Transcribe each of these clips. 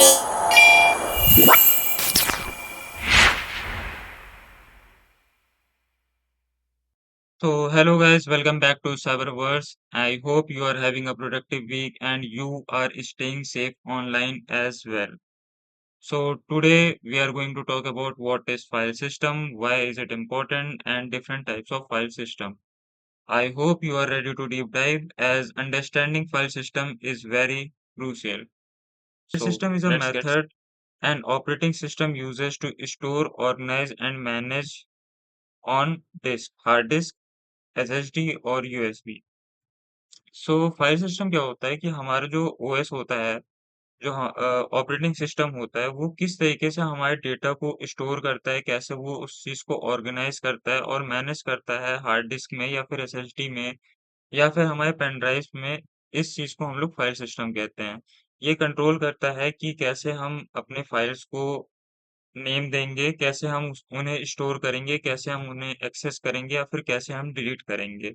So, hello guys, welcome back to Cyberverse. I hope you are having a productive week and you are staying safe online as well. So, today we are going to talk about what is file system, why is it important, and different types of file system. I hope you are ready to deep dive as understanding file system is very crucial. File So system is a let's get method an operating system uses to store, organize, and manage on disk, hard disk, SSD और USB. सो file system क्या होता है कि हमारा जो OS होता है जो ऑपरेटिंग सिस्टम होता है वो किस तरीके से हमारे डेटा को स्टोर करता है कैसे वो उस चीज को ऑर्गेनाइज करता है और मैनेज करता है हार्ड डिस्क में या फिर एसएसडी में या फिर हमारे पेन ड्राइव में इस चीज को हम लोग फाइल सिस्टम कहते हैं ये कंट्रोल करता है कि कैसे हम अपने फाइल्स को नेम देंगे कैसे हम उन्हें स्टोर करेंगे कैसे हम उन्हें एक्सेस करेंगे या फिर कैसे हम डिलीट करेंगे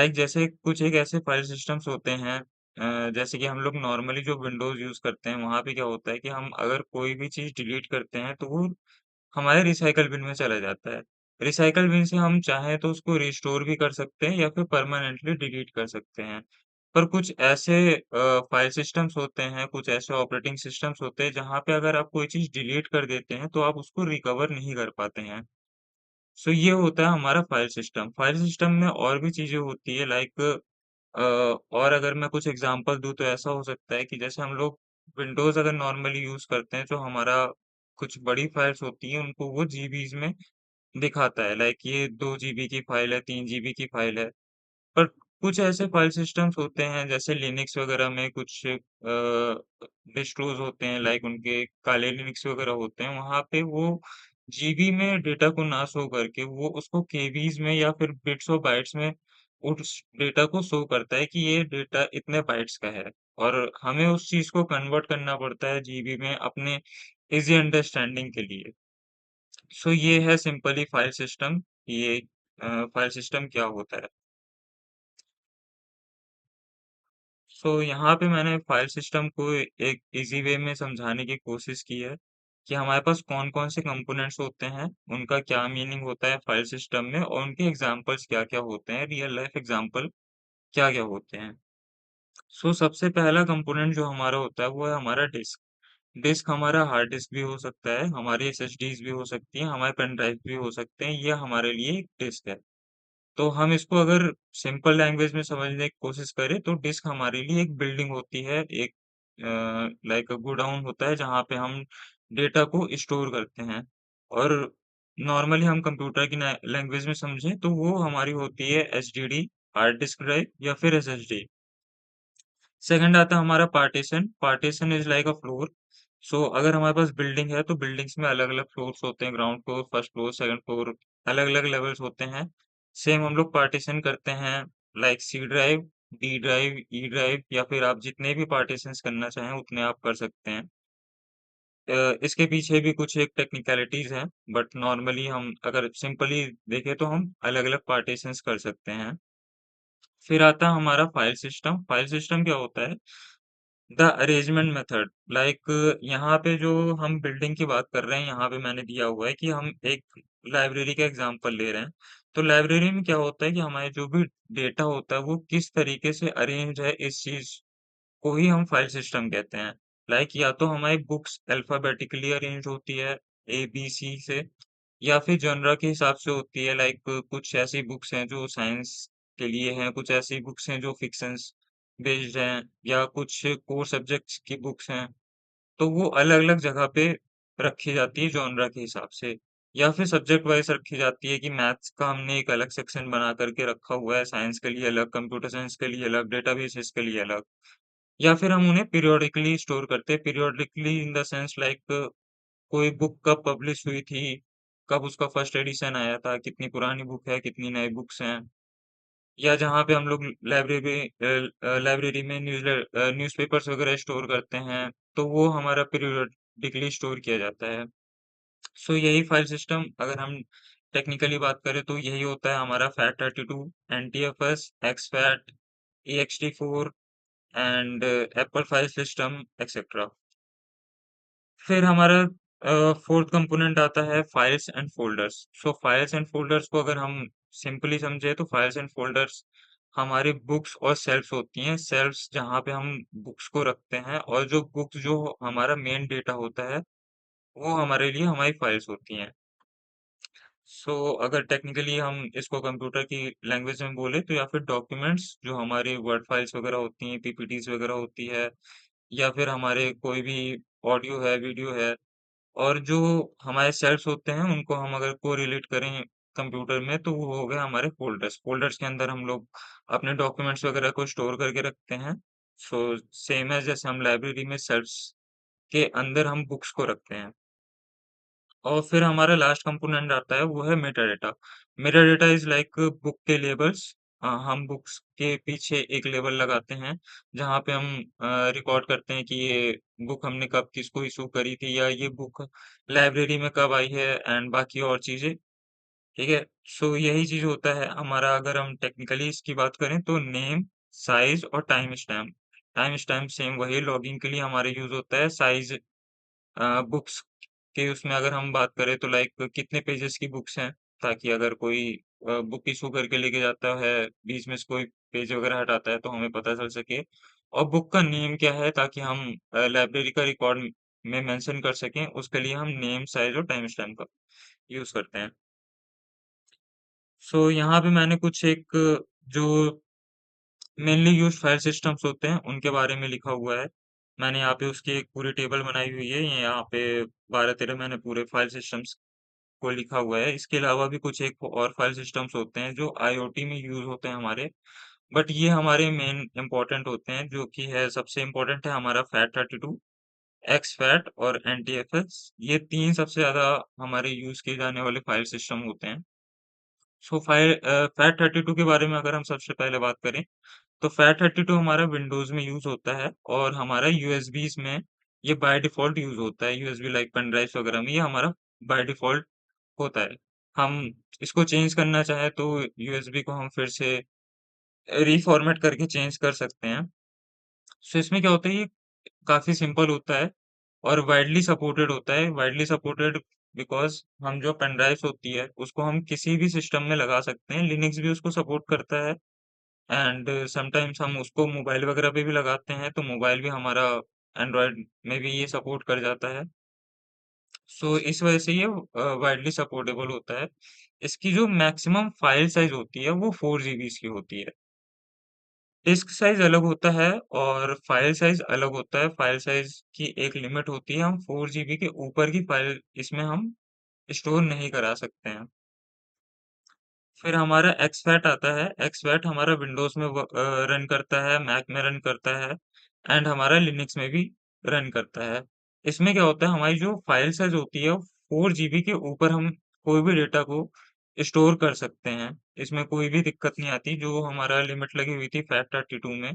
जैसे कुछ एक ऐसे फाइल सिस्टम्स होते हैं जैसे कि हम लोग नॉर्मली जो विंडोज यूज करते हैं वहां पे क्या होता है कि हम अगर कोई भी चीज डिलीट करते हैं तो वो हमारे रिसाइकल बिन में चला जाता है रिसाइकल बिन से हम चाहें तो उसको रिस्टोर भी कर सकते हैं या फिर परमानेंटली डिलीट कर सकते हैं पर कुछ ऐसे फाइल सिस्टम्स होते हैं कुछ ऐसे ऑपरेटिंग सिस्टम्स होते हैं जहाँ पे अगर आप कोई चीज डिलीट कर देते हैं तो आप उसको रिकवर नहीं कर पाते हैं सो ये होता है हमारा फाइल सिस्टम में और भी चीजें होती है और अगर मैं कुछ एग्जांपल दूँ तो ऐसा हो सकता है कि जैसे हम लोग विंडोज़ अगर नॉर्मली यूज़ करते हैं, तो हमारा कुछ बड़ी फाइल्स होती हैं, उनको वो जीबीज़ में दिखाता है। ये 2 जीबी की फाइल है, 3 जीबी की फाइल है। पर कुछ ऐसे फाइल सिस्टम्स होते हैं, जैसे लिनक्स वगैरह में कुछ डिस्ट्रोज़ होते हैं, उनके काले लिनक्स वगैरह होते हैं, वहाँ पे वो जीबी में डेटा को ना शो करके, वो उसको केबीज़ में या फिर बिट्स और बाइट्स में उस डेटा को शो करता है कि ये डेटा इतने बाइट्स का है और हमें उस चीज़ को कन्वर्ट करना पड़ता है जीबी में अपने ईज़ी अंडरस्टैंडिंग के लिए। सो ये है सिंपली फाइल सिस्टम, ये फाइल सिस्टम क्या होता है। सो यहाँ पे मैंने फाइल सिस्टम को एक इजी वे में समझाने की कोशिश की है कि हमारे पास कौन-कौन से कंपोनेंट्स होते हैं, उनका क्या मीनिंग होता है फाइल सिस्टम में और उनके एग्जांपल्स क्या-क्या होते हैं, रियल लाइफ एग्जांपल क्या-क्या होते हैं। सो सबसे पहला कंपोनेंट जो हमारा होता है वो है हमारा डिस्क। डिस्क हमारा हार्ड डिस्क भी हो सकता है, हमारी एसएसडीज भी हो सकती हैं, हमारे पेन ड्राइव भी हो सकते हैं, ये हमारे लिए एक डिस्क है। तो हम इसको अगर सिंपल लैंग्वेज में समझने की कोशिश करें तो डिस्क हमारे लिए एक बिल्डिंग होती है एक गोडाउन होता है जहाँ पे हम डेटा को स्टोर करते हैं और नॉर्मली हम कंप्यूटर की लैंग्वेज में समझें तो वो हमारी होती है एचडीडी हार्ड डिस्क ड्राइव या फिर एसएसडी सेकंड आता है हमारा partition partition is like a floor so अगर हमारे पास बिल्डिंग है तो बिल्डिंग्स में अलग अलग फ्लोर्स होते हैं ground floor first floor second floor अलग अलग लेवल्स होते हैं सेम हम लोग पार्टीशन करते हैं C drive D drive E drive या फिर आप जितने भी पार्टीशंस करना चाहें उतने आप कर सकते हैं इसके पीछे भी कुछ एक टेक्निकलिटीज हैं बट नॉर्मली हम अगर सिंपली देखें तो हम अलग अलग पार्टीशंस कर सकते हैं फिर आता है हमारा फाइल सिस्टम क्या होता है द अरेंजमेंट मेथड यहाँ पे जो हम बिल्डिंग की बात कर रहे हैं यहाँ पे मैंने दिया हुआ है कि हम एक लाइब्रेरी का एग्जांपल ले रहे हैं तो लाइब्रेरी में क्या होता है कि हमारे जो भी डेटा होता है वो किस तरीके से अरेंज है इस चीज को ही हम फाइल सिस्टम कहते हैं या तो हमारी बुक्स अल्फाबेटिकली अरेंज होती है ए बी सी से या फिर जनरा के हिसाब से होती है कुछ ऐसी बुक्स हैं जो साइंस के लिए हैं कुछ ऐसी बुक्स हैं जो फिक्शंस बेस्ड हैं या कुछ कोर सब्जेक्ट्स की बुक्स हैं तो वो अलग अलग जगह पे रखी जाती है जॉनरा के हिसाब से या फिर सब्जेक्ट वाइज रखी जाती है कि मैथ्स का हमने एक अलग सेक्शन बना करके रखा हुआ है साइंस के लिए अलग कंप्यूटर साइंस के लिए अलग डेटाबेसेस के लिए अलग या फिर हम उन्हें पीरियोडिकली स्टोर करते हैं पीरियोडिकली इन द सेंस कोई बुक कब पब्लिश हुई थी कब उसका फर्स्ट एडिशन आया था कितनी पुरानी बुक है कितनी नई बुक्स हैं या जहाँ पे हम लोग लाइब्रेरी में न्यूज़पेपर्स वगैरह स्टोर करते हैं तो वो हमारा पीरियोडिकली स्टोर किया जाता है सो यही फाइल सिस्टम अगर हम टेक्निकली बात करें तो यही होता है हमारा FAT32 NTFS exFAT ext4 and Apple file system etcetera फिर हमारा फोर्थ कंपोनेंट आता है files and folders. So files and folders को अगर हम सिंपली समझे तो फाइल्स एंड फोल्डर्स हमारी बुक्स और सेल्फ्स होती हैं। सेल्फ्स जहाँ पे हम बुक्स को रखते हैं, और जो बुक्स जो हमारा मेन डेटा होता है वो हमारे लिए हमारी फाइल्स होती हैं। सो अगर टेक्निकली हम इसको कंप्यूटर की लैंग्वेज में बोले तो, या फिर डॉक्यूमेंट्स जो हमारे वर्ड फाइल्स वगैरह होती हैं, पीपीटीज वगैरह होती है, या फिर हमारे कोई भी ऑडियो है, वीडियो है, और जो हमारे सेल्स होते हैं उनको हम अगर को रिलेट करें कंप्यूटर में तो वो हो गए हमारे फोल्डर्स। फोल्डर्स के अंदर हम लोग अपने डॉक्यूमेंट्स वगैरह को स्टोर करके रखते हैं। सो सेम है जैसे हम लाइब्रेरी में सेल्फ्स के अंदर हम बुक्स को रखते हैं। और फिर हमारा लास्ट कंपोनेंट आता है वो है Meta data. Meta data is like book के लेबल्स। हम बुक्स के पीछे एक लेबल लगाते हैं जहाँ पे हम रिकॉर्ड करते हैं कि ये बुक हमने कब किसको इशू करी थी, या ये बुक लाइब्रेरी में कब आई है, एंड बाकी और चीजें। ठीक है। सो यही चीज होता है हमारा। अगर हम टेक्निकली इसकी बात करें तो नेम, साइज और time stamp. Time stamp same वही लॉगिंग के लिए हमारे यूज होता है। साइज बुक्स के उसमें अगर हम बात करें तो लाइक कितने पेजेस की बुक्स हैं, ताकि अगर कोई बुक इशू करके लेके जाता है, बीच में से कोई पेज वगैरह हटाता है तो हमें पता चल सके। और बुक का नेम क्या है, ताकि हम लाइब्रेरी का रिकॉर्ड में मेंशन कर सकें, उसके लिए हम नेम, साइज और टाइम स्टैम्प का यूज करते हैं। सो यहाँ पे मैंने कुछ एक जो मेनली यूज्ड फाइल सिस्टम्स होते हैं उनके बारे में लिखा हुआ है। मैंने यहाँ पे उसकी एक पूरी टेबल बनाई हुई है। ये यहाँ पे 12-13 मैंने पूरे फाइल सिस्टम्स को लिखा हुआ है। इसके अलावा भी कुछ एक और फाइल सिस्टम्स होते हैं जो आईओटी में यूज होते हैं हमारे। बट ये हमारे मेन इंपॉर्टेंट होते हैं, जो कि है सबसे इम्पोर्टेंट है हमारा FAT32, एक्सफैट और एनटीएफएस। ये तीन सबसे ज्यादा हमारे यूज किए जाने वाले फाइल सिस्टम होते हैं। सो FAT32 के बारे में अगर हम सबसे पहले बात करें तो FAT32 हमारा विंडोज में यूज होता है, और हमारा यूएसबीज में ये बाय डिफॉल्ट यूज होता है। यूएसबी लाइक पेन ड्राइव वगैरह में ये हमारा बाय डिफॉल्ट होता है। हम इसको चेंज करना चाहे तो यूएसबी को हम फिर से रीफॉर्मेट करके चेंज कर सकते हैं। सो इसमें क्या होता है, ये काफी सिंपल होता है और वाइडली सपोर्टेड होता है। वाइडली सपोर्टेड बिकॉज हम जो पेन ड्राइव होती है उसको हम किसी भी सिस्टम में लगा सकते हैं। लिनक्स भी उसको सपोर्ट करता है, एंड समटाइम्स हम उसको मोबाइल वगैरह पे भी लगाते हैं, तो मोबाइल भी हमारा एंड्रॉयड में भी ये सपोर्ट कर जाता है। सो इस वजह से ये वाइडली सपोर्टेबल होता है। इसकी जो मैक्सिमम फाइल साइज होती है वो 4 GB की होती है। डिस्क साइज अलग होता है और फाइल साइज अलग होता है। फाइल साइज की एक लिमिट होती है, हम 4 GB के ऊपर की फाइल इसमें हम स्टोर नहीं करा सकते हैं। फिर हमारा एक्सवैट आता है। एक्सवैट हमारा विंडोज में रन करता है, मैक में रन करता है, एंड हमारा लिनक्स में भी रन करता है। इसमें क्या होता है, हमारी जो फाइल साइज होती है 4 GB के ऊपर हम कोई भी डेटा को स्टोर कर सकते हैं। इसमें कोई भी दिक्कत नहीं आती। जो हमारा लिमिट लगी हुई थी FAT32 में,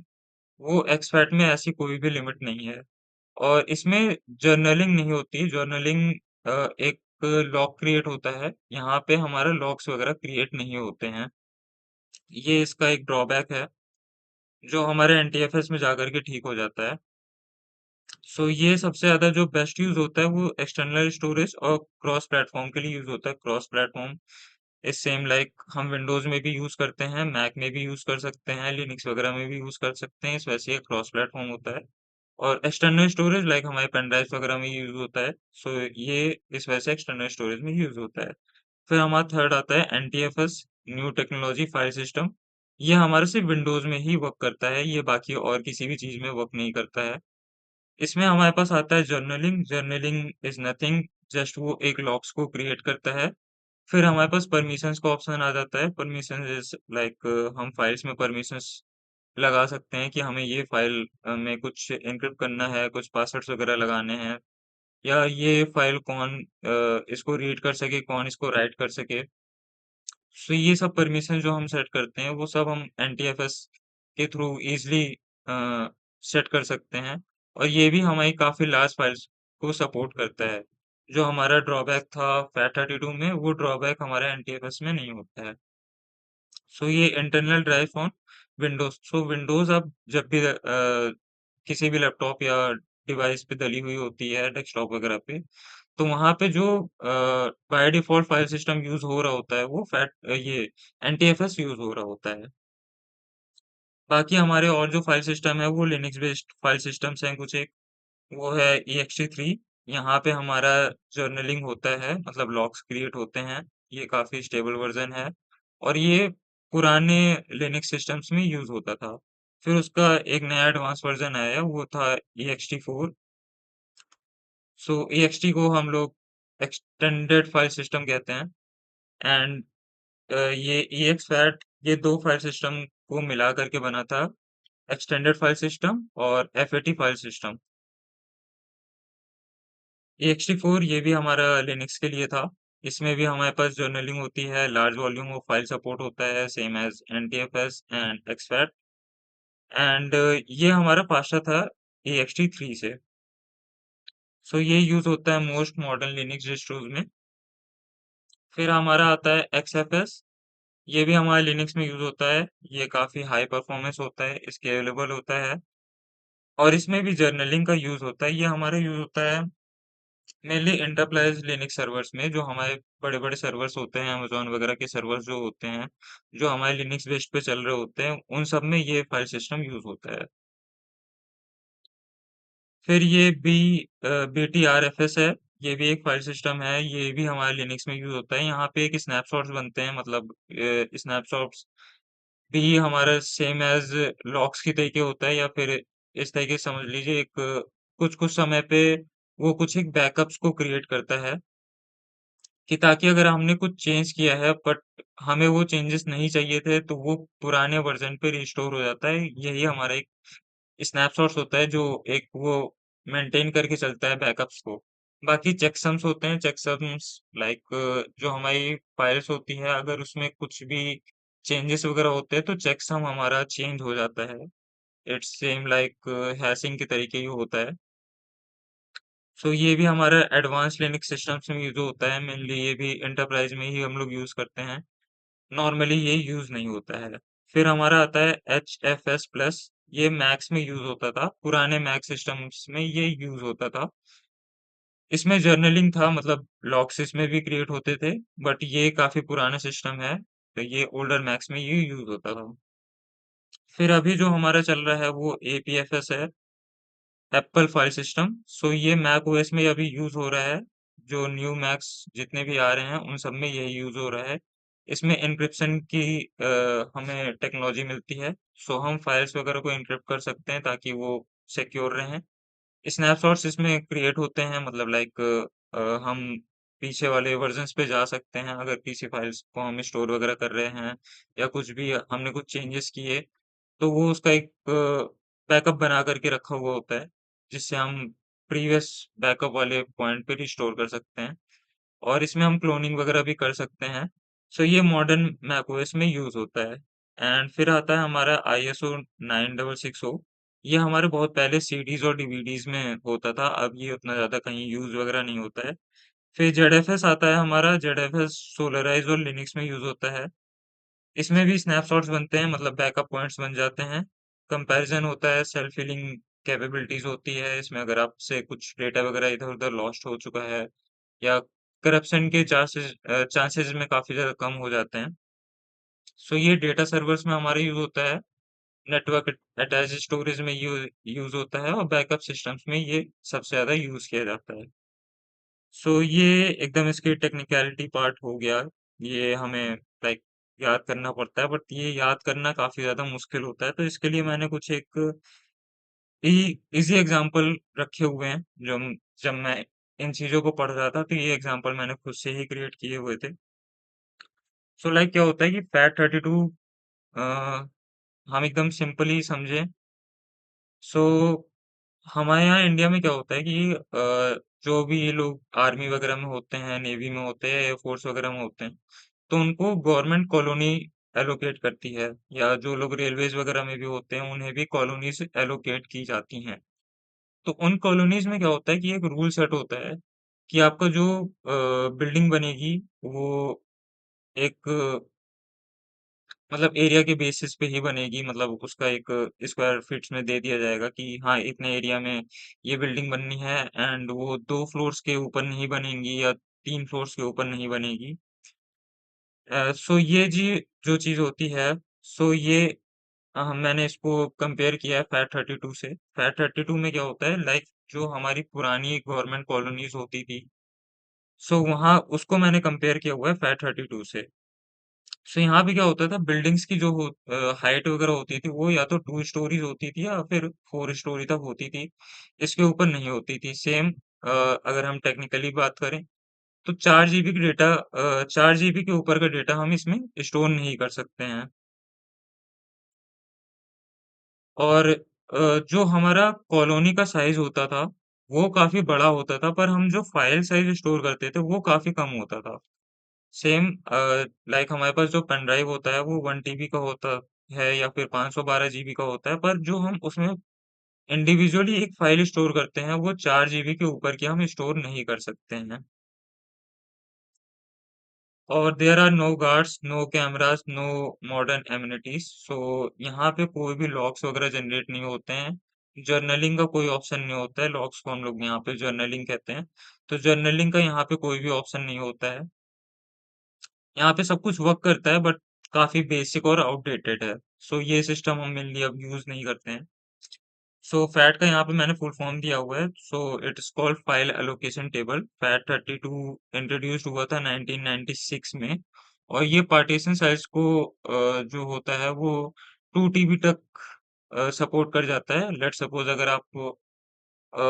वो एक्सवैट में ऐसी कोई भी लिमिट नहीं है। और इसमें जर्नलिंग नहीं होती। जर्नलिंग एक लॉग क्रिएट होता है, यहाँ पे हमारा लॉग्स वगैरह क्रिएट नहीं होते हैं। ये इसका एक ड्रॉबैक है जो हमारे एनटीएफएस में जाकर के ठीक हो जाता है। सो ये सबसे ज्यादा जो बेस्ट यूज होता है वो एक्सटर्नल स्टोरेज और क्रॉस प्लेटफॉर्म के लिए यूज होता है। क्रॉस प्लेटफॉर्म इस सेम लाइक हम विंडोज में भी यूज करते हैं, मैक में भी यूज कर सकते हैं, लिनक्स वगैरह में भी यूज कर सकते हैं। इस वजह से ये क्रॉस प्लेटफॉर्म होता है। और एक्सटर्नल स्टोरेज लाइक हमारे पेन ड्राइव वगैरह में यूज होता है। सो ये इस वजह से एक्सटर्नल स्टोरेज में यूज होता है। फिर हमारा थर्ड आता है NTFS, new technology file system. ये हमारे सिर्फ विंडोज में ही वर्क करता है, ये बाकी और किसी भी चीज में वर्क नहीं करता है। इसमें हमारे पास आता है journaling. Journaling is nothing, just वो एक लॉग्स को क्रिएट करता है। फिर हमारे पास परमिशंस का ऑप्शन आ जाता है। परमिशन इज लाइक हम फाइल्स में परमिशंस लगा सकते हैं कि हमें ये फाइल में कुछ एन्क्रिप्ट करना है, कुछ पासवर्ड्स वगैरह लगाने हैं, या ये फाइल कौन इसको रीड कर सके, कौन इसको राइट कर सके। सो ये सब परमिशन जो हम सेट करते हैं वो सब हम एनटीएफएस के थ्रू इजिली सेट कर सकते हैं। और ये भी हमारी काफी लार्ज फाइल्स को सपोर्ट करता है। जो हमारा ड्रॉबैक था FAT32 में, वो ड्रॉबैक हमारे एनटीएफएस में नहीं होता है। सो ये internal drive on Windows. So Windows आप जब भी किसी भी लैपटॉप या डिवाइस पे डली हुई होती है, डेस्कटॉप वगैरह पे। तो वहाँ पे जो by default file system use हो रहा होता है, वो ये एनटीएफएस यूज़ हो रहा होता है। बाकी हमारे और जो फ़ाइल सिस्टम है, वो लिनक्स बेस्ड फ़ाइल सिस्टम्स हैं कुछ एक, वो है ext3। यहाँ पे हमारा जर्नलिंग होता है, मतलब लॉग्स क्रिएट होते हैं। ये काफ़ी स्टेबल वर्ज़न है और ये पुराने लिनक्स सिस्टम्स में यूज़ होता था। फिर उसका एक नया एडवांस वर्ज़न आया, वो था ext4। सो ext को हम लोग एक्सटेंडेड फाइल सिस्टम कहते हैं। एंड ये exFAT, ये 2 फाइल सिस्टम को मिला करके बना था एक्सटेंडेड फाइल सिस्टम और FAT फाइल सिस्टम। ext4 ये भी हमारा लिनक्स के लिए था। इसमें भी हमारे पास जर्नलिंग होती है, large volume of file support होता है, same as NTFS and exFAT। And ये हमारा फास्टर था ext3 से। सो ये यूज होता है मोस्ट मॉडर्न लिनक्स डिस्ट्रोज में। फिर हमारा आता है XFS। ये भी हमारे लिनक्स में यूज होता है। ये काफी हाई परफॉर्मेंस होता है, स्केलेबल होता है और इसमें भी जर्नलिंग का यूज होता है। ये हमारा यूज होता है मेनली एंटरप्राइज लिनक्स सर्वर्स में, जो हमारे बड़े बड़े सर्वर्स होते हैं, अमेजोन वगैरह के सर्वर्स जो होते हैं, जो हमारे लिनक्स बेस्ड पे चल रहे होते हैं, उन सब में ये फाइल सिस्टम यूज होता है। फिर ये BTRFS है। ये भी एक फाइल सिस्टम है, ये भी हमारे लिनक्स में यूज होता है। यहाँ पे एक स्नैपशॉट्स बनते हैं, मतलब स्नैपशॉट्स भी हमारा सेम एज लॉक्स की तरीके होता है, या फिर इस तरीके से समझ लीजिए एक कुछ कुछ समय पे वो कुछ एक बैकअप्स को क्रिएट करता है, कि ताकि अगर हमने कुछ चेंज किया है बट हमें वो चेंजेस नहीं चाहिए थे, तो वो पुराने वर्जन पे रिस्टोर हो जाता है। यही हमारा एक स्नैपशॉट्स होता है, जो एक वो मेंटेन करके चलता है बैकअप्स को। बाकी चेकसम्स होते हैं, चेकसम्स लाइक जो हमारी फाइल्स होती है, अगर उसमें कुछ भी चेंजेस वगैरह होते हैं, तो चेकसम हमारा चेंज हो जाता है। इट्स सेम लाइक हैशिंग के तरीके ही होता है। सो ये भी हमारा एडवांस लिनक्स सिस्टम्स में यूज होता है। मेनली ये भी एंटरप्राइज में ही हम लोग यूज करते हैं, नॉर्मली ये यूज नहीं होता है। फिर हमारा आता है HFS+। ये मैक्स में यूज होता था, पुराने मैक सिस्टम्स में ये यूज होता था। इसमें जर्नलिंग था, मतलब लॉक्स इसमें भी क्रिएट होते थे, बट ये काफी पुराना सिस्टम है, तो ये ओल्डर मैक्स में ये यूज होता था। फिर अभी जो हमारा चल रहा है वो APFS है, एप्पल फाइल सिस्टम। सो ये मैक ओएस में अभी यूज हो रहा है। जो न्यू मैक्स जितने भी आ रहे हैं, उन सब में यही यूज हो रहा है। इसमें एन्क्रिप्शन की हमें टेक्नोलॉजी मिलती है। सो हम फाइल्स वगैरह को एन्क्रिप्ट कर सकते हैं, ताकि वो सिक्योर रहें। स्नैपशॉट्स इसमें क्रिएट होते हैं, मतलब लाइक हम पीछे वाले वर्जन्स पे जा सकते हैं, अगर किसी फाइल्स को हम स्टोर वगैरह कर रहे हैं, या कुछ भी हमने कुछ चेंजेस किए, तो वो उसका एक बैकअप बना करके रखा हुआ होता है, जिससे हम प्रीवियस बैकअप वाले पॉइंट पे रिस्टोर कर सकते हैं। और इसमें हम क्लोनिंग वगैरह भी कर सकते हैं। सो ये मॉडर्न मैकओएस में यूज होता है। एंड फिर आता है हमारा ISO 9660। ये हमारे बहुत पहले सीडीज और डीवीडीज में होता था, अब ये उतना ज्यादा कहीं यूज वगैरह नहीं होता है। फिर ZFS आता है हमारा, ZFS सोलराइज और लिनक्स में यूज होता है। इसमें भी स्नैपशॉट्स बनते हैं, मतलब बैकअप पॉइंट्स बन जाते हैं। कंपैरिजन होता है, सेल्फ हीलिंग कैपेबिलिटीज होती है इसमें, अगर आपसे कुछ डेटा वगैरह इधर उधर लॉस्ट हो चुका है, या करप्शन के चांसेस में काफी ज्यादा कम हो जाते हैं। सो ये डेटा सर्वर्स में हमारा यूज होता है, नेटवर्क अटैच स्टोरेज में यूज होता है, और बैकअप सिस्टम्स में ये सबसे ज्यादा यूज किया जाता है। सो ये एकदम इसकी टेक्निकलिटी पार्ट हो गया। ये हमें लाइक याद करना पड़ता है, बट ये याद करना काफी ज्यादा मुश्किल होता है, तो इसके लिए मैंने कुछ एक इजी एग्जांपल रखे हुए हैं, जब मैं इन चीजों को पढ़ रहा था, तो ये एग्जांपल मैंने खुद से ही क्रिएट किए हुए थे। सो लाइक क्या होता है कि FAT32 हम एकदम सिंपली समझें। सो हमारे यहाँ इंडिया में क्या होता है कि जो भी ये लोग आर्मी वगैरह में होते हैं, नेवी में होते हैं, एयरफोर्स वगैरह में होते हैं, तो उनको गवर्नमेंट कॉलोनी एलोकेट करती है, या जो लोग रेलवेज वगैरह में भी होते हैं, उन्हें भी कॉलोनीज एलोकेट की जाती हैं। तो उन कॉलोनीज में क्या होता है कि एक रूल सेट होता है, कि आपका जो बिल्डिंग बनेगी, वो एक मतलब एरिया के बेसिस पे ही बनेगी, मतलब उसका एक स्क्वायर फीट्स में दे दिया जाएगा कि हाँ इतने एरिया में ये बिल्डिंग बननी है, एंड वो 2 फ्लोर्स के ऊपर नहीं बनेंगी या 3 फ्लोर्स के ऊपर नहीं बनेगी। सो ये जी जो चीज होती है, सो ये मैंने इसको कंपेयर किया है फैट 32 से। फैट 32 में क्या होता है, लाइक जो हमारी पुरानी गवर्नमेंट कॉलोनीज होती थी, सो वहाँ उसको मैंने कंपेयर किया हुआ है फैट 32 से। सो यहाँ पे क्या होता था, बिल्डिंग्स की जो हाइट वगैरह होती थी वो या तो 2 स्टोरीज होती थी या फिर 4 स्टोरी तक होती थी। इसके ऊपर नहीं होती थी। सेम अगर हम टेक्निकली बात करें तो 4 GB की डेटा, 4 GB के ऊपर का डेटा हम इसमें स्टोर नहीं कर सकते हैं। और जो हमारा कॉलोनी का साइज होता था वो काफी बड़ा होता था, पर हम जो फाइल साइज स्टोर करते थे वो काफी कम होता था। सेम लाइक हमारे पास जो पेन ड्राइव होता है वो 1 TB का होता है या फिर 512 GB का होता है, पर जो हम उसमें इंडिविजुअली एक फाइल स्टोर करते हैं वो 4 GB के ऊपर की हम स्टोर नहीं कर सकते हैं। और there are no guards, no cameras, no modern amenities. So यहाँ पे कोई भी लॉक्स वगैरह जनरेट नहीं होते हैं। जर्नलिंग का कोई ऑप्शन नहीं होता है। लॉक्स को हम लोग यहाँ पे जर्नलिंग कहते हैं। तो जर्नलिंग का यहाँ पे कोई भी ऑप्शन नहीं होता है। यहाँ पे सब कुछ वर्क करता है, बट काफी बेसिक और आउटडेटेड है। सो ये सिस्टम हम मेनली अब यूज नहीं करते हैं। सो फैट का यहाँ पे मैंने फुल फॉर्म दिया हुआ है। So it is called file allocation table. Fat 32 introduced हुआ था 1996 में। और ये पार्टीशन साइज को जो होता है वो 2 TB तक सपोर्ट कर जाता है। लेट सपोज अगर आप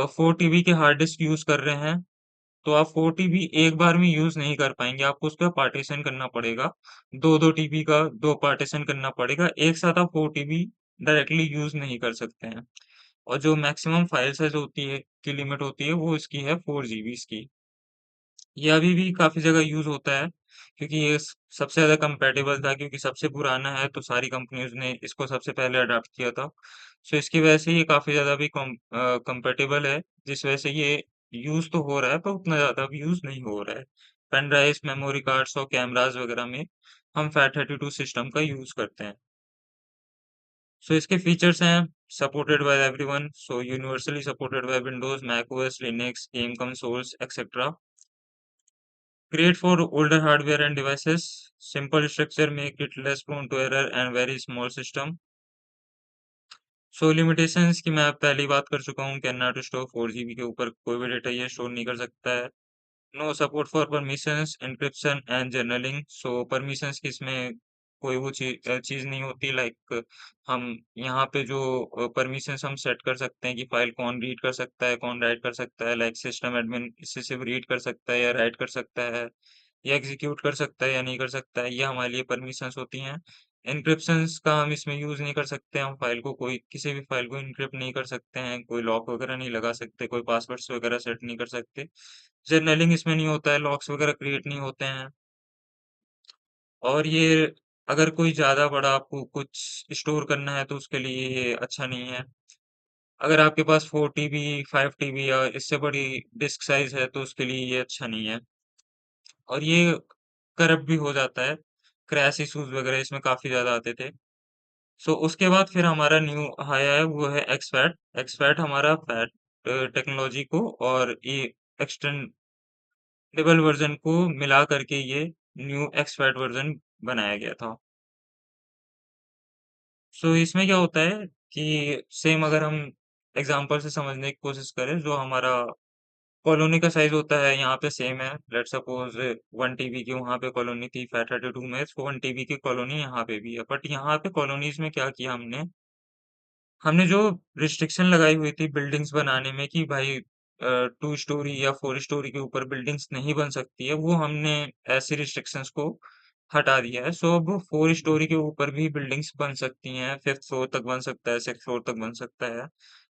4 TB के हार्ड डिस्क यूज कर रहे हैं तो आप 4 TB एक बार में यूज नहीं कर पाएंगे, आपको उसका पार्टीशन करना पड़ेगा। 2-2 TB का दो पार्टीशन करना पड़ेगा, एक साथ आप 4 TB डायरेक्टली यूज नहीं कर सकते हैं। और जो मैक्सिमम फाइल साइज होती है की लिमिट होती है वो इसकी है 4 GB की। ये अभी भी काफी जगह यूज होता है क्योंकि ये सबसे ज्यादा कंपेटेबल था, क्योंकि सबसे पुराना है तो सारी कंपनीज ने इसको सबसे पहले अडॉप्ट किया था। सो इसकी वजह से ये काफी ज्यादा भी कंपेटेबल है, जिस वजह से ये यूज तो हो रहा है पर उतना ज्यादा भी यूज नहीं हो रहा है। पेन ड्राइव, मेमोरी कार्ड्स और कैमरास वगैरह में हम FAT32 सिस्टम का यूज करते हैं। सो इसके फीचर्स हैं supported by everyone, so universally supported by Windows, Mac OS, Linux, game consoles etcetera. Great for older hardware and devices. Simple structure make it less prone to error and very small system. So limitations की मैं पहले ही बात कर चुका हूँ। Can not store 4 GB के ऊपर कोई भी डेटा ये स्टोर नहीं कर सकता है। No support for permissions, encryption and journaling. So permissions की इसमें कोई वो चीज नहीं होती। लाइक हम यहाँ पे जो परमिशंस हम सेट कर सकते हैं कि फाइल कौन रीड कर सकता है, कौन राइट कर सकता है। लाइक सिस्टम एडमिन इससे सिर्फ रीड कर सकता है या राइट कर सकता है, या एग्जीक्यूट कर सकता है या नहीं कर सकता है, ये हमारे लिए परमिशंस होती हैं। एन्क्रिप्शंस का हम इसमें यूज नहीं कर सकते। हम फाइल को कोई किसी भी फाइल को इनक्रिप्ट नहीं कर सकते हैं, कोई लॉक वगैरह नहीं लगा सकते, कोई पासवर्ड्स वगैरह सेट नहीं कर सकते। जर्नलिंग इसमें नहीं होता है, लॉक्स वगैरह क्रिएट नहीं होते हैं। और ये अगर कोई ज्यादा बड़ा आपको कुछ स्टोर करना है तो उसके लिए ये अच्छा नहीं है। अगर आपके पास 4 TB, 5 TB या इससे बड़ी डिस्क साइज है तो उसके लिए ये अच्छा नहीं है। और ये करप्ट भी हो जाता है। क्रैश इश्यूज वगैरह इसमें काफी ज्यादा आते थे। सो उसके बाद फिर हमारा न्यू आया है वो है एक्सपैट। एक्सपैट हमारा फैट टेक्नोलॉजी को और ये एक्सटेंडेबल वर्जन को मिला करके ये न्यू एक्सपैट वर्जन बनाया गया था। सो इसमें क्या होता है कि सेम अगर हम एग्जांपल से समझने की कोशिश करें, जो हमारा कॉलोनी का साइज होता है यहाँ पे सेम है। लेट सपोज 1 TB की वहाँ पे कॉलोनी थी FAT32 में, तो 1 TB की कॉलोनी यहाँ पे भी है। बट यहाँ पे कॉलोनीज में क्या किया हमने, हमने जो रिस्ट्रिक्शन लगाई हुई थी बिल्डिंग्स बनाने में कि भाई 2 स्टोरी या 4 स्टोरी के ऊपर बिल्डिंग्स नहीं बन सकती है, वो हमने ऐसी रिस्ट्रिक्शंस को हटा दिया है। सो अब 4 स्टोरी के ऊपर भी बिल्डिंग्स बन सकती हैं, 5th फ्लोर तक बन सकता है, 6th फ्लोर तक बन सकता है।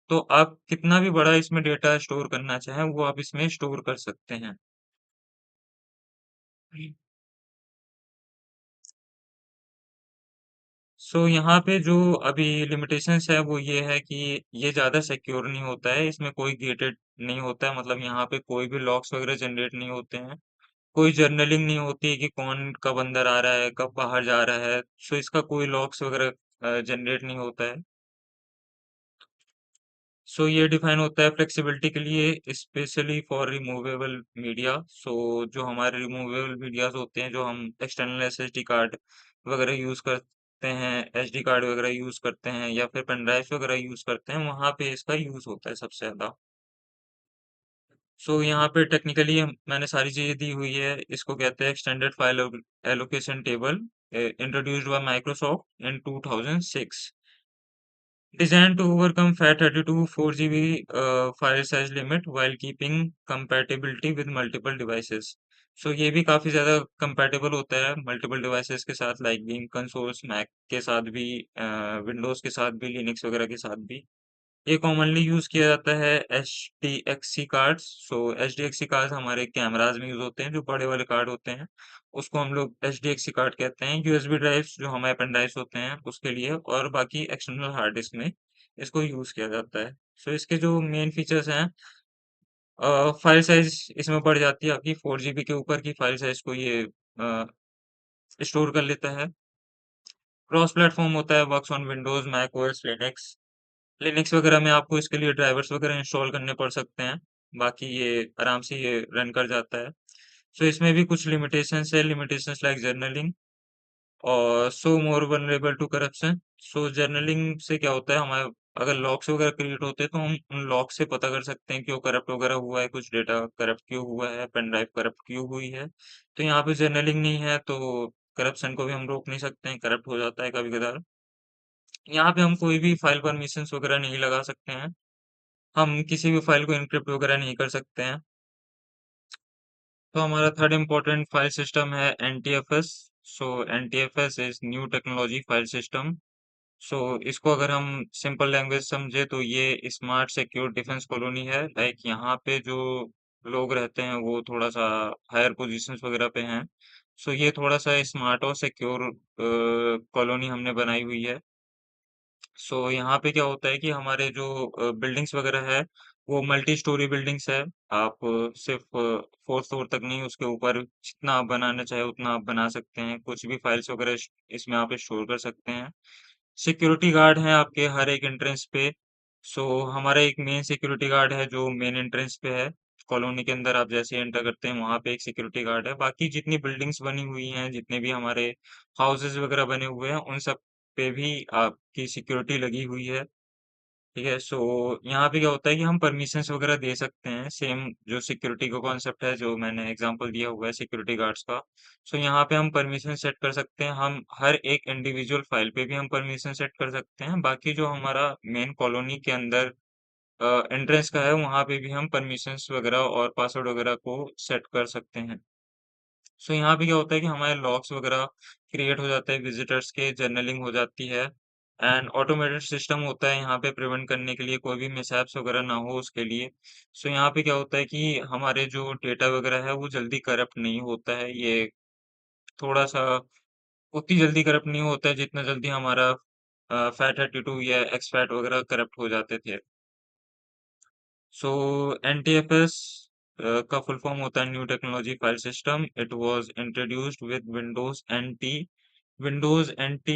तो आप कितना भी बड़ा इसमें डेटा स्टोर करना चाहें वो आप इसमें स्टोर कर सकते हैं। सो यहाँ पे जो अभी लिमिटेशंस है वो ये है कि ये ज़्यादा सिक्योर नहीं होता है, इसमें कोई गेटेड नहीं होता है, मतलब यहाँ पे कोई भी लॉक्स वगैरह जनरेट नहीं होते हैं। कोई जर्नलिंग नहीं होती है कि कौन कब अंदर आ रहा है, कब बाहर जा रहा है। सो इसका कोई लॉग्स वगैरह जनरेट नहीं होता है। सो ये डिफाइन होता है फ्लेक्सिबिलिटी के लिए, स्पेशली फॉर रिमूवेबल मीडिया। सो जो हमारे रिमूवेबल मीडियाज होते हैं, जो हम एक्सटर्नल एसएसडी कार्ड वगैरह यूज करते हैं, एसडी कार्ड वगैरह यूज करते हैं, या फिर पेन ड्राइव वगैरह यूज करते हैं, वहां पे इसका यूज होता है सबसे ज्यादा। सो यहाँ पे टेक्निकली मैंने सारी चीजें दी हुई है। इसको कहते हैं extended file allocation table, introduced by Microsoft in 2006, designed to overcome FAT32 4 GB file size limit while keeping compatibility with multiple devices. सो ये भी काफी ज्यादा compatible होता है मल्टीपल डिवाइसेस के साथ, लाइक गेम कंसोल्स, मैक के साथ भी, विंडोज के साथ भी, लिनक्स वगैरह के साथ भी। ये कॉमनली यूज किया जाता है HDXC कार्ड्स। सो HDXC कार्ड्स हमारे कैमराज में यूज होते हैं, जो बड़े वाले कार्ड होते हैं, उसको हम लोग HDXC कार्ड कहते हैं। यूएसबी ड्राइव्स जो हमारे पेन ड्राइव्स होते हैं उसके लिए, और बाकी एक्सटर्नल हार्ड डिस्क में इसको यूज किया जाता है। सो इसके जो मेन फीचर्स हैं, फाइल साइज इसमें बढ़ जाती है आपकी 4 GB के ऊपर की फाइल साइज को ये स्टोर कर लेता है। क्रॉस प्लेटफॉर्म होता है, works on Windows, Mac OS, Linux. Linux वगैरह में आपको इसके लिए ड्राइवर्स वगैरह इंस्टॉल करने पड़ सकते हैं, बाकी ये आराम से ये रन कर जाता है। सो इसमें भी कुछ लिमिटेशंस है, लिमिटेशंस लाइक जर्नलिंग और so more vulnerable to corruption. So journaling से क्या होता है, हमारे अगर लॉक्स वगैरह क्रिएट होते हैं तो हम उन लॉक से पता कर सकते हैं क्यों करप्ट वगैरह हुआ है, कुछ डेटा करप्ट क्यों हुआ है, पेन ड्राइव करप्ट क्यों हुई है। तो यहाँ पे जर्नलिंग नहीं है तो करप्शन को भी हम रोक नहीं सकते हैं, करप्ट हो जाता है कभी कदार। यहाँ पे हम कोई भी फाइल परमिशंस वगैरह नहीं लगा सकते हैं, हम किसी भी फाइल को एन्क्रिप्ट वगैरह नहीं कर सकते हैं। तो हमारा थर्ड इम्पोर्टेंट फाइल सिस्टम है NTFS। So NTFS is new technology file system. So इसको अगर हम सिंपल लैंग्वेज समझे तो ये स्मार्ट सिक्योर डिफेंस कॉलोनी है। लाइक यहाँ पे जो लोग रहते हैं वो थोड़ा सा हायर पोजीशंस वगैरह पे हैं। सो ये थोड़ा सा स्मार्ट और सिक्योर कॉलोनी हमने बनाई हुई है। सो यहाँ पे क्या होता है कि हमारे जो बिल्डिंग्स वगैरह है, वो मल्टी स्टोरी बिल्डिंग्स है। आप सिर्फ फोर्थ फ्लोर तक नहीं, उसके ऊपर जितना आप बनाना चाहे उतना आप बना सकते हैं, कुछ भी फाइल्स वगैरह इसमें आप स्टोर कर सकते हैं। सिक्योरिटी गार्ड है आपके हर एक एंट्रेंस पे। सो हमारा एक मेन सिक्योरिटी गार्ड है जो मेन एंट्रेंस पे है। कॉलोनी के अंदर आप जैसे एंटर करते हैं वहां पे एक सिक्योरिटी गार्ड है। बाकी जितनी बिल्डिंग्स बनी हुई हैं, जितने भी हमारे हाउसेज वगैरह बने हुए हैं, उन सब पे भी आपकी सिक्योरिटी लगी हुई है। ठीक है। सो यहाँ पे क्या होता है कि हम परमिशंस वगैरह दे सकते हैं, सेम जो सिक्योरिटी का कॉन्सेप्ट है, जो मैंने एग्जांपल दिया हुआ है सिक्योरिटी गार्ड्स का। सो यहाँ पे हम परमिशन सेट कर सकते हैं, हम हर एक इंडिविजुअल फाइल पे भी हम परमिशन सेट कर सकते हैं। बाकी जो हमारा मेन कॉलोनी के अंदर एंट्रेंस का है, वहाँ पे भी हम परमिशंस वगैरह और पासवर्ड वगैरह को सेट कर सकते हैं। सो यहाँ पे क्या होता है कि हमारे लॉग्स वगैरह क्रिएट हो जाते हैं, विजिटर्स के जर्नलिंग हो जाती है, एंड ऑटोमेटेड सिस्टम होता है यहाँ पे प्रिवेंट करने के लिए, कोई भी मिसहैप्स वगैरह ना हो उसके लिए। सो यहाँ पे क्या होता है कि हमारे जो डेटा वगैरह है वो जल्दी करप्ट नहीं होता है, ये थोड़ा सा उतनी जल्दी करप्ट नहीं होता है जितना जल्दी हमारा FAT32 या एक्सफैट वगैरह करप्ट हो जाते थे। सो NTFS का फुल फॉर्म होता है new technology file system. It was introduced with Windows NT। Windows NT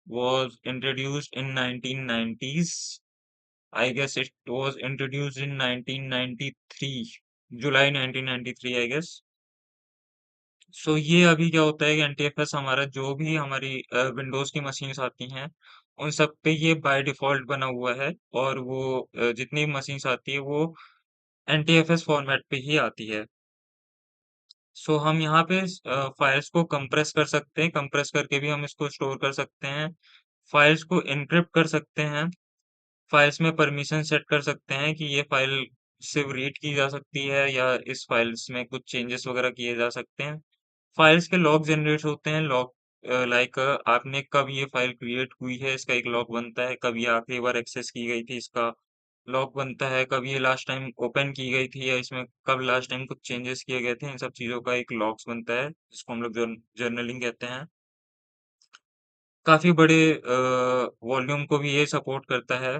was introduced in 1990s. I guess it was introduced in 1993, July 1993 I guess। सो ये अभी क्या होता है कि NTFS हमारा जो भी हमारी विंडोज की मशीन्स आती हैं, उन सब पे ये बाय डिफॉल्ट बना हुआ है, और वो जितनी मशीन्स आती है वो NTFS फॉर्मेट पे ही आती है। सो हम यहाँ पे फाइल्स को कंप्रेस कर सकते हैं, कंप्रेस करके भी हम इसको स्टोर कर सकते हैं। फाइल्स को एन्क्रिप्ट कर सकते हैं, फाइल्स में परमिशन सेट कर सकते हैं कि ये फाइल सिर्फ रीड की जा सकती है या इस फाइल्स में कुछ चेंजेस वगैरह किए जा सकते हैं। फाइल्स के लॉग जनरेट होते हैं, लॉग लाइक आपने कब ये फाइल क्रिएट हुई है इसका एक लॉग बनता है, कब ये आखिरी बार एक्सेस की गई थी इसका लॉग बनता है, कब ये लास्ट टाइम ओपन की गई थी या इसमें कब लास्ट टाइम कुछ चेंजेस किए गए थे, इन सब चीज़ों का एक लॉग्स बनता है जिसको हम लोग जर्नलिंग कहते हैं। काफ़ी बड़े वॉल्यूम को भी ये सपोर्ट करता है।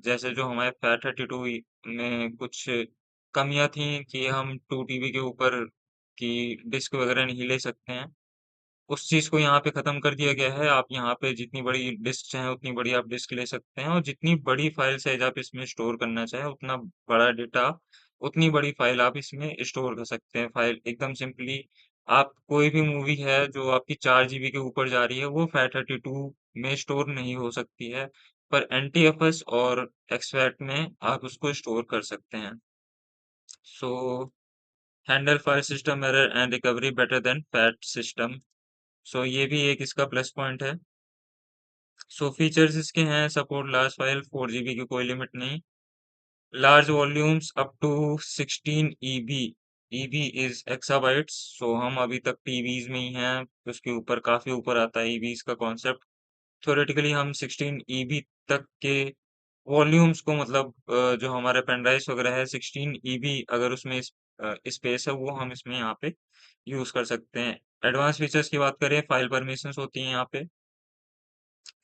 जैसे जो हमारे FAT32 में कुछ कमियां थी कि हम 2 TB के ऊपर कि डिस्क वगैरह नहीं ले सकते हैं। उस चीज़ को यहाँ पे ख़त्म कर दिया गया है। आप यहाँ पे जितनी बड़ी डिस्क चाहें उतनी बड़ी आप डिस्क ले सकते हैं और जितनी बड़ी फ़ाइल साइज़ आप इसमें स्टोर करना चाहें उतना बड़ा डेटा, उतनी बड़ी फ़ाइल आप इसमें स्टोर कर सकते हैं। फ़ाइल एकदम सिंपली आप कोई भी मूवी है जो आपकी 4 जीबी के ऊपर जा रही है वो FAT32 में स्टोर नहीं हो सकती है। पर एनटीएफएस और एक्सवैट में आप उसको स्टोर कर सकते हैं। So handle file system error and recovery better than FAT system. So ये भी एक इसका प्लस पॉइंट है। सो फीचर्स इसके हैं सपोर्ट लार्ज फाइल 4 जीबी की कोई लिमिट नहीं। Large volumes up to 16 EB. EB is exabytes. So हम अभी तक टीवीज में ही हैं, उसके ऊपर काफी ऊपर आता है ईबीज का कॉन्सेप्ट। थ्योरेटिकली हम 16 ईबी तक के वॉल्यूम्स को मतलब जो हमारे पेन ड्राइव्स वगैरह है 16 ईबी अगर उसमें स्पेस है वो हम इसमें यहाँ पे यूज कर सकते हैं। एडवांस फीचर्स की बात करें फाइल परमिशंस होती हैं यहाँ पे।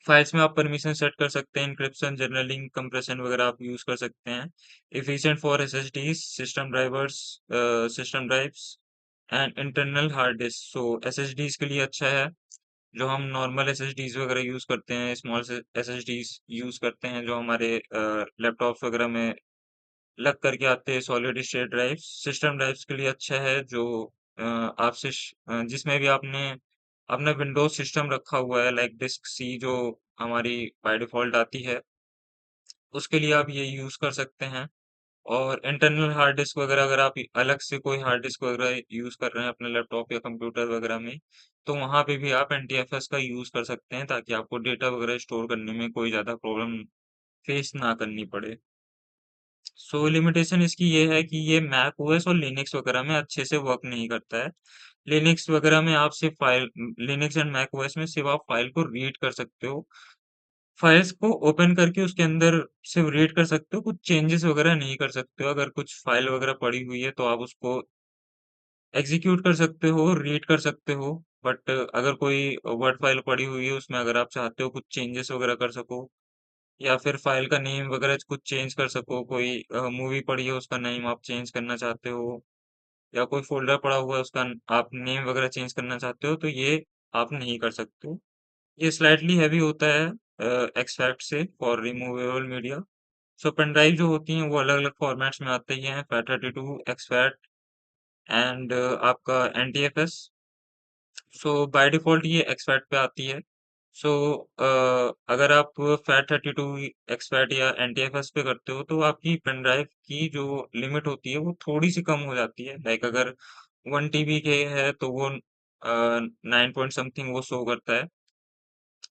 फाइल्स में आप परमिशन सेट कर सकते हैं, इंक्रिप्शन, जर्नलिंग, कंप्रेशन वगैरह आप यूज कर सकते हैं। Efficient for SSDs, system drives and internal hard disk. So SSDs के लिए अच्छा है। जो हम नॉर्मल एसएसडीज वगैरह यूज करते हैं, स्मॉल एसएसडीज यूज करते हैं जो हमारे लैपटॉप्स वगैरह में लग करके आते हैं, solid state drives. System drives के लिए अच्छा है जो आपसे जिसमें भी आपने अपना विंडोज सिस्टम रखा हुआ है लाइक डिस्क सी जो हमारी बाय डिफॉल्ट आती है, उसके लिए आप ये यूज कर सकते हैं। और इंटरनल हार्ड डिस्क वगैरह अगर आप अलग से कोई हार्ड डिस्क वगैरह यूज कर रहे हैं अपने लैपटॉप या कंप्यूटर वगैरह में, तो वहां पे भी आप एनटीएफएस का यूज कर सकते हैं ताकि आपको डेटा वगैरह स्टोर करने में कोई ज्यादा प्रॉब्लम फेस ना करनी पड़े। सो लिमिटेशन इसकी ये है कि ये मैक ओएस और लिनक्स वगैरह में अच्छे से वर्क नहीं करता है। लिनक्स वगैरह में आप सिर्फ file Linux and Mac OS में सिर्फ आप फाइल को रीड कर सकते हो। फाइल्स को ओपन करके उसके अंदर सिर्फ रीड कर सकते हो, कुछ चेंजेस वगैरह नहीं कर सकते हो। अगर कुछ फाइल वगैरह पड़ी हुई है तो आप उसको एग्जीक्यूट कर सकते हो, रीड कर सकते हो। बट अगर कोई वर्ड फाइल पड़ी हुई है उसमें अगर आप चाहते हो कुछ चेंजेस वगैरह कर सको या फिर फाइल का नेम वगैरह कुछ चेंज कर सको, कोई मूवी पड़ी है उसका नेम आप चेंज करना चाहते हो या कोई फ़ोल्डर पड़ा हुआ है उसका आप नेम वगैरह चेंज करना चाहते हो, तो ये आप नहीं कर सकते हो। ये स्लाइटली हैवी होता है एक्सट्रैक्ट से for removable media. So pen drive जो होती हैं वो अलग-अलग फॉर्मेट्स में आते ही हैं, FAT32, एक्सफैट एंड आपका एनटीएफएस। सो बाय डिफ़ॉल्ट ये एक्सफैट पे आती है। सो अगर आप FAT32 एक्सफैट या एनटीएफएस पे करते हो तो आपकी पेन ड्राइव की जो लिमिट होती है वो थोड़ी-सी कम हो जाती है। लाइक अगर 1 टीबी के है तो वो 9 पॉइंट समथिंग वो शो करता है।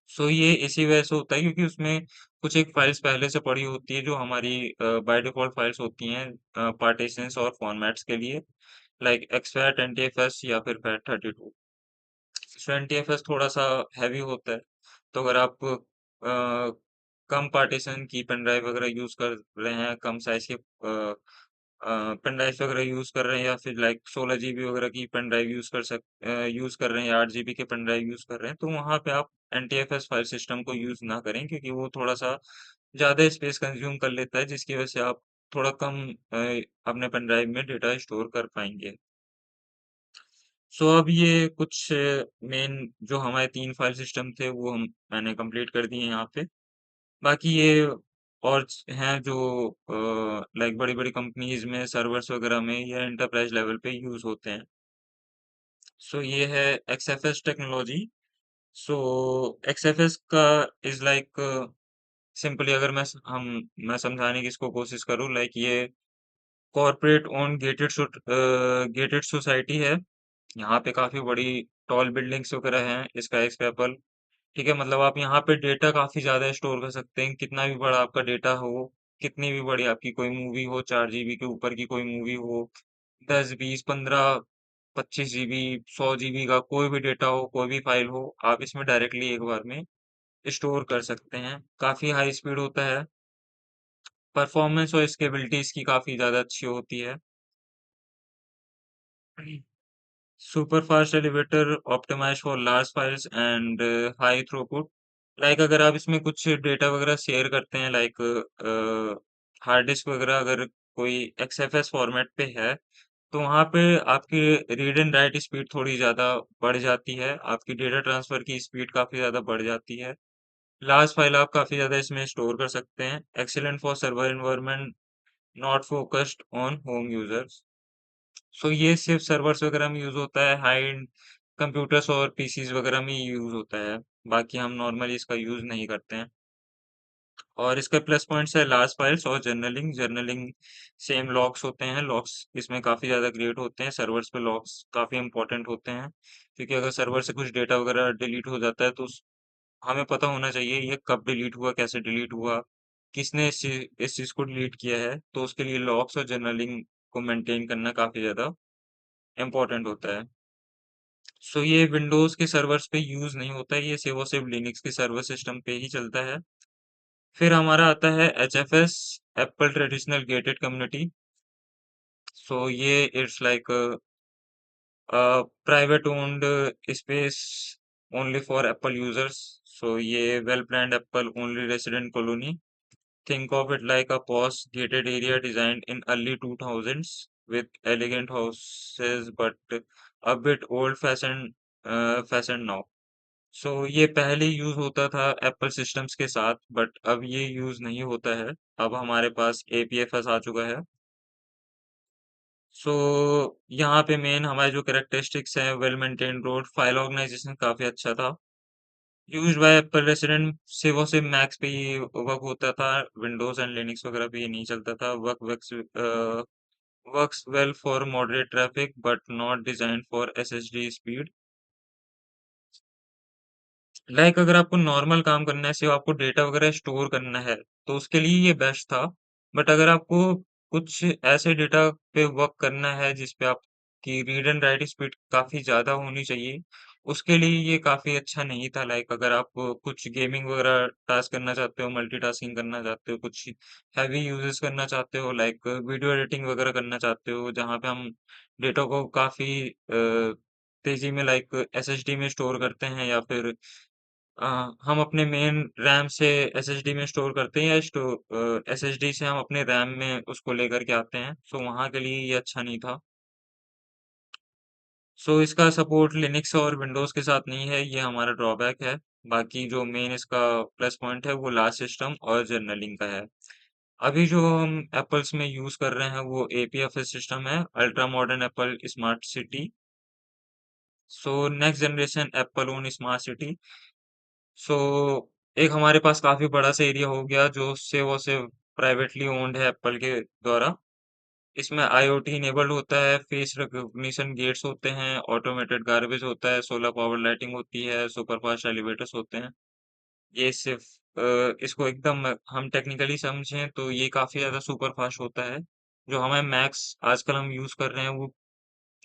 सो ये इसी वजह से होता है क्योंकि उसमें कुछ एक फाइल्स पहले से पड़ी होती है जो हमारी बाय डिफ़ॉल्ट फाइल्स होती हैं पार्टीशंस और फॉर्मेट्स के लिए लाइक एक्सफैट, एनटीएफएस या फिर FAT32। सो एनटीएफएस थोड़ा-सा हैवी होता है। तो अगर आप कम पार्टीशन की पेन ड्राइव वगैरह यूज़ कर रहे हैं, कम साइज़ के पेन ड्राइव वगैरह यूज़ कर रहे हैं या फिर लाइक 16 जीबी वगैरह की पेन ड्राइव यूज़ कर रहे हैं या 8 जीबी के पेन ड्राइव यूज़ कर रहे हैं, तो वहाँ पे आप एनटीएफएस फाइल सिस्टम को यूज़ ना करें क्योंकि वो थोड़ा-सा ज़्यादा स्पेस कंज़्यूम कर लेता है जिसकी वजह से आप थोड़ा कम अपने पेन ड्राइव में डेटा स्टोर कर पाएँगे। सो अब ये कुछ मेन जो हमारे 3 फाइल सिस्टम थे वो हम मैंने कंप्लीट कर दिए यहाँ पे। बाकी ये और हैं जो लाइक बड़ी-बड़ी कंपनीज़ में सर्वर्स वगैरह में या एंटरप्राइज़ लेवल पे यूज़ होते हैं। सो ये है एक्सएफएस टेक्नोलॉजी। सो एक्सएफएस का इज़ लाइक सिंपली अगर मैं समझाने की इसको कोशिश करूँ लाइक ये कॉर्पोरेट ओन गेटेड सोसाइटी है। यहाँ पे काफ़ी बड़ी टॉल बिल्डिंग्स वगैरह हैं, स्काईस्क्रैपर। ठीक है, मतलब आप यहाँ पे डेटा काफ़ी ज़्यादा स्टोर कर सकते हैं, कितना भी बड़ा आपका डेटा हो, कितनी भी बड़ी आपकी कोई मूवी हो, 4 जीबी के ऊपर की कोई मूवी हो, 10, 20, 15, 25 जीबी, 100 जीबी का कोई भी डेटा हो, कोई भी फाइल हो, आप इसमें डायरेक्टली एक बार में स्टोर कर सकते हैं। काफ़ी हाई स्पीड होता है, परफॉर्मेंस और स्केलेबिलिटी इसकी काफ़ी ज़्यादा अच्छी होती है। Super fast elevator optimise for large files and high throughput. Like अगर आप इसमें कुछ डेटा वगैरह शेयर करते हैं लाइक हार्ड डिस्क वगैरह अगर कोई एक्सएफएस फॉर्मेट पे है तो वहाँ पे आपकी रीड एंड राइट स्पीड थोड़ी ज़्यादा बढ़ जाती है, आपकी डेटा ट्रांसफ़र की स्पीड काफ़ी ज़्यादा बढ़ जाती है। लार्ज फाइल आप काफ़ी ज़्यादा इसमें स्टोर कर सकते हैं। Excellent for server environment, not focused on home users. So ये सिर्फ़ सर्वर्स वगैरह में यूज़ होता है, हाई एंड कंप्यूटर्स और पीसीज़ वगैरह में यूज़ होता है। बाकी हम नॉर्मली इसका यूज़ नहीं करते हैं। और इसके प्लस पॉइंट्स है लार्ज फाइल्स और जर्नलिंग। जर्नलिंग सेम लॉग्स होते हैं, लॉग्स इसमें काफ़ी ज़्यादा क्रिएट होते हैं। सर्वर्स पे लॉग्स काफ़ी इंपॉर्टेंट होते हैं, क्योंकि अगर सर्वर से कुछ डेटा वगैरह डिलीट हो जाता है तो हमें पता होना चाहिए ये कब डिलीट हुआ, कैसे डिलीट हुआ, किसने इस चीज़ को डिलीट किया है। तो उसके लिए लॉग्स और जर्नलिंग को मेंटेन करना काफ़ी ज़्यादा इम्पोर्टेंट होता है। सो ये विंडोज़ के सर्वर्स पे यूज़ नहीं होता है, ये सिर्फ़ और सिर्फ़ लिनक्स के सर्वर सिस्टम पे ही चलता है। फिर हमारा आता है HFS, Apple traditional gated community. So ये it's like private owned space only for Apple users. So ये well planned Apple only resident colony. Think of it like a posh gated area designed in early 2000s with elegant houses but a bit old fashioned now. So ये पहले use होता था Apple systems के साथ, but अब ये use नहीं होता है। अब हमारे पास एपीएफएस आ चुका है। सो यहाँ पे मेन हमारे जो कैरेक्टरिस्टिक्स हैं, well maintained road, file organisation काफी अच्छा था। यूज्ड बाय एप्पल रेसिडेंट सिर्फ और सिर्फ मैक्स पे ही वर्क होता था, विंडोज एंड लिनक्स वगैरह पे ये नहीं चलता था। Works well for moderate traffic but not design for SSD speed. अगर आपको नॉर्मल काम करना है, सिर्फ आपको डेटा वगैरह स्टोर करना है, तो उसके लिए ये बेस्ट था। बट अगर आपको कुछ ऐसे डेटा पे वर्क करना है जिसपे आपकी रीड एंड राइट स्पीड काफी ज्यादा होनी चाहिए, उसके लिए ये काफी अच्छा नहीं था। अगर आप कुछ गेमिंग वगैरह टास्क करना चाहते हो, मल्टीटास्किंग करना चाहते हो, कुछ हैवी यूजेस करना चाहते हो, वीडियो एडिटिंग वगैरह करना चाहते हो, जहाँ पे हम डेटा को काफी तेजी में एसएसडी में स्टोर करते हैं, या फिर अ, हम अपने मेन रैम से एसएसडी में स्टोर करते हैं, या एसएसडी से हम अपने रैम में उसको लेकर के आते हैं। सो वहाँ के लिए ये अच्छा नहीं था। सो इसका सपोर्ट लिनक्स और विंडोज के साथ नहीं है, ये हमारा ड्रॉबैक है। बाकी जो मेन इसका प्लस पॉइंट है वो लार्ज सिस्टम और जर्नलिंग का है। अभी जो हम एप्पल्स में यूज कर रहे हैं वो एपीएफएस सिस्टम है, ultra modern Apple smart city. So next generation Apple own smart city. So एक हमारे पास काफी बड़ा सा एरिया हो गया जो से प्राइवेटली ओन्ड है एप्पल के द्वारा। इसमें आईओटी इनेबल्ड होता है, फेस रिकॉग्निशन गेट्स होते हैं, ऑटोमेटेड गार्बेज होता है, सोलर पावर लाइटिंग होती है, सुपर फास्ट एलिवेटर्स होते हैं। ये सिर्फ इसको एकदम हम टेक्निकली समझें तो ये काफी ज्यादा सुपर फास्ट होता है। जो हमारे मैक्स आजकल हम यूज कर रहे हैं वो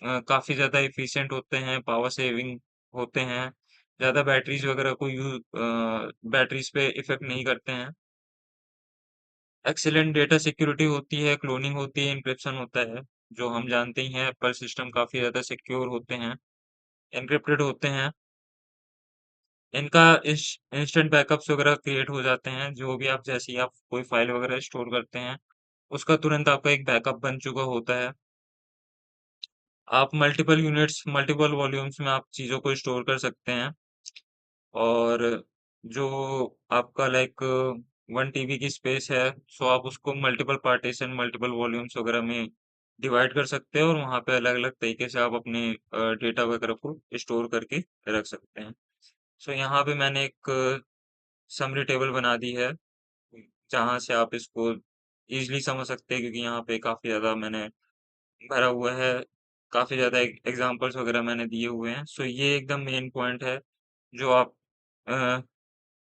काफ़ी ज़्यादा एफिशिएंट होते हैं, पावर सेविंग होते हैं, ज़्यादा बैटरीज वगैरह को बैटरीज पे इफेक्ट नहीं करते हैं। एक्सीलेंट डेटा सिक्योरिटी होती है, क्लोनिंग होती है, एन्क्रिप्शन होता है। जो हम जानते ही हैं एप्पल सिस्टम काफ़ी ज़्यादा सिक्योर होते हैं, एन्क्रिप्टेड होते हैं। इनका इंस्टेंट बैकअप्स वगैरह क्रिएट हो जाते हैं, जो भी आप जैसे ही आप कोई फाइल वगैरह स्टोर करते हैं, उसका तुरंत आपका एक बैकअप बन चुका होता है। आप मल्टीपल यूनिट्स, मल्टीपल वॉल्यूम्स में आप चीज़ों को स्टोर कर सकते हैं। और जो आपका 1 टीबी की स्पेस है, सो आप उसको मल्टीपल पार्टीशन, मल्टीपल वॉल्यूम्स वगैरह में डिवाइड कर सकते हैं, और वहाँ पे अलग अलग तरीके से आप अपने डेटा वगैरह को स्टोर करके रख सकते हैं। सो यहाँ पे मैंने एक समरी टेबल बना दी है, जहाँ से आप इसको इजीली समझ सकते हैं, क्योंकि यहाँ पे काफ़ी ज़्यादा मैंने भरा हुआ है, काफ़ी ज़्यादा एग्जांपल्स वगैरह मैंने दिए हुए हैं। सो ये एकदम मेन पॉइंट है जो आप अ,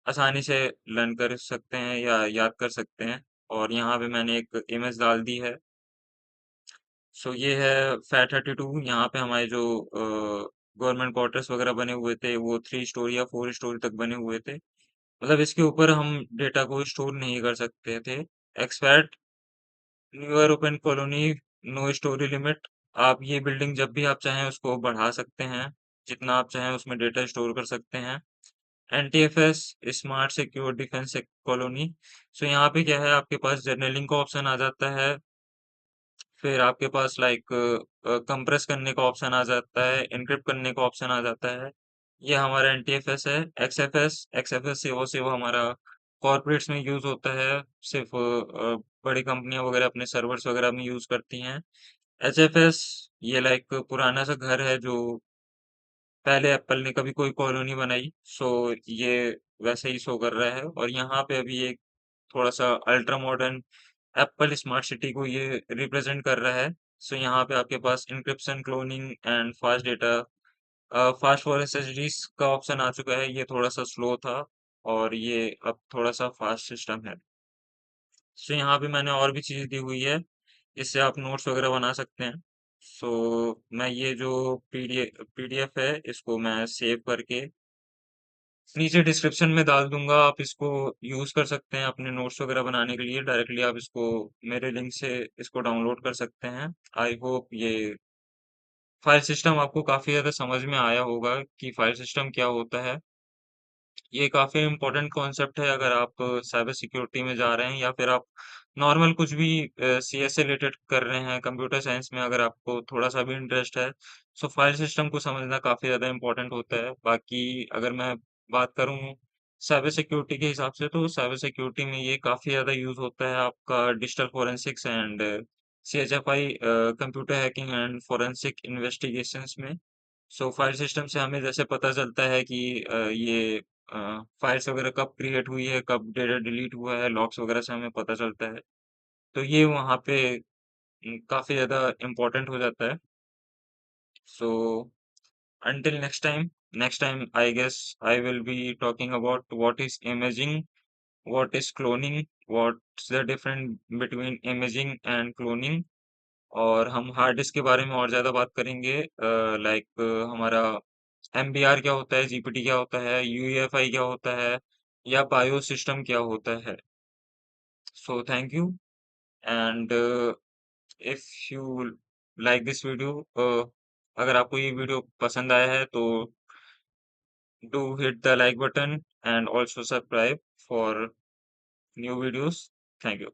आसानी से लर्न कर सकते हैं या याद कर सकते हैं। और यहाँ पे मैंने एक इमेज डाल दी है। सो ये है FAT32। यहाँ पे हमारे जो गवर्नमेंट क्वार्टर्स वगैरह बने हुए थे वो 3 स्टोरी या 4 स्टोरी तक बने हुए थे। मतलब इसके ऊपर हम डेटा को स्टोर नहीं कर सकते थे। Expat newer open colony, no storey limit. आप ये बिल्डिंग जब भी आप चाहें उसको बढ़ा सकते हैं, जितना आप चाहें उसमें डेटा स्टोर कर सकते हैं। NTFS, smart secure defence colony. So यहाँ पे क्या है, आपके पास जर्नलिंग का ऑप्शन आ जाता है, फिर आपके पास लाइक कंप्रेस करने का ऑप्शन आ जाता है, एन्क्रिप्ट करने का ऑप्शन आ जाता है। ये हमारा एनटीएफएस है। एक्सएफएस एक्सएफएस सिर्फ हमारा कॉर्पोरेट्स में यूज होता है, सिर्फ बड़ी कंपनियां वगैरह अपने सर्वर्स वगैरह में यूज करती हैं। एचएफएस ये लाइक पुराना सा घर है जो पहले एप्पल ने कभी कोई कॉलोनी बनाई, सो ये वैसे ही शो कर रहा है। और यहाँ पे अभी एक थोड़ा सा ultra modern Apple smart city को ये रिप्रेजेंट कर रहा है। सो यहाँ पे आपके पास encryption, cloning and fast data, fast for SSDs का ऑप्शन आ चुका है। ये थोड़ा सा स्लो था और ये अब थोड़ा सा फास्ट सिस्टम है। सो यहाँ पे मैंने और भी चीज़ दी हुई है, इससे आप नोट्स वगैरह बना सकते हैं। सो मैं ये जो पीडीएफ है इसको मैं सेव करके नीचे डिस्क्रिप्शन में डाल दूंगा। आप इसको यूज कर सकते हैं अपने नोट्स वगैरह बनाने के लिए। डायरेक्टली आप इसको मेरे लिंक से इसको डाउनलोड कर सकते हैं। आई होप ये फाइल सिस्टम आपको काफी ज्यादा समझ में आया होगा कि फाइल सिस्टम क्या होता है। ये काफी इम्पोर्टेंट कॉन्सेप्ट है अगर आप साइबर सिक्योरिटी में जा रहे हैं या फिर आप नॉर्मल कुछ भी सीएस से रिलेटेड कर रहे हैं, कंप्यूटर साइंस में अगर आपको थोड़ा सा भी इंटरेस्ट है। सो फाइल सिस्टम को समझना काफी ज्यादा इम्पोर्टेंट होता है। बाकी अगर मैं बात करूं साइबर सिक्योरिटी के हिसाब से, तो साइबर सिक्योरिटी में ये काफी ज्यादा यूज होता है आपका digital forensics and CHFI, computer hacking and forensic investigations में। सो फाइल सिस्टम से हमें जैसे पता चलता है कि ये फाइल्स वगैरह कब क्रिएट हुई है, कब डेटा डिलीट हुआ है, लॉग्स वगैरह से हमें पता चलता है। तो ये वहाँ पे काफी ज्यादा इम्पोर्टेंट हो जाता है। सो until next time I guess I will be talking about what is imaging, what is cloning, what's the difference between imaging and cloning। और हम हार्ड डिस्क के बारे में और ज्यादा बात करेंगे, लाइक हमारा एमबीआर क्या होता है, जीपीटी क्या होता है, यूईएफआई क्या होता है, या बायो सिस्टम क्या होता है। So thank you. And if you like this video, अगर आपको ये वीडियो पसंद आया है तो do hit the like button and also subscribe for new videos. Thank you.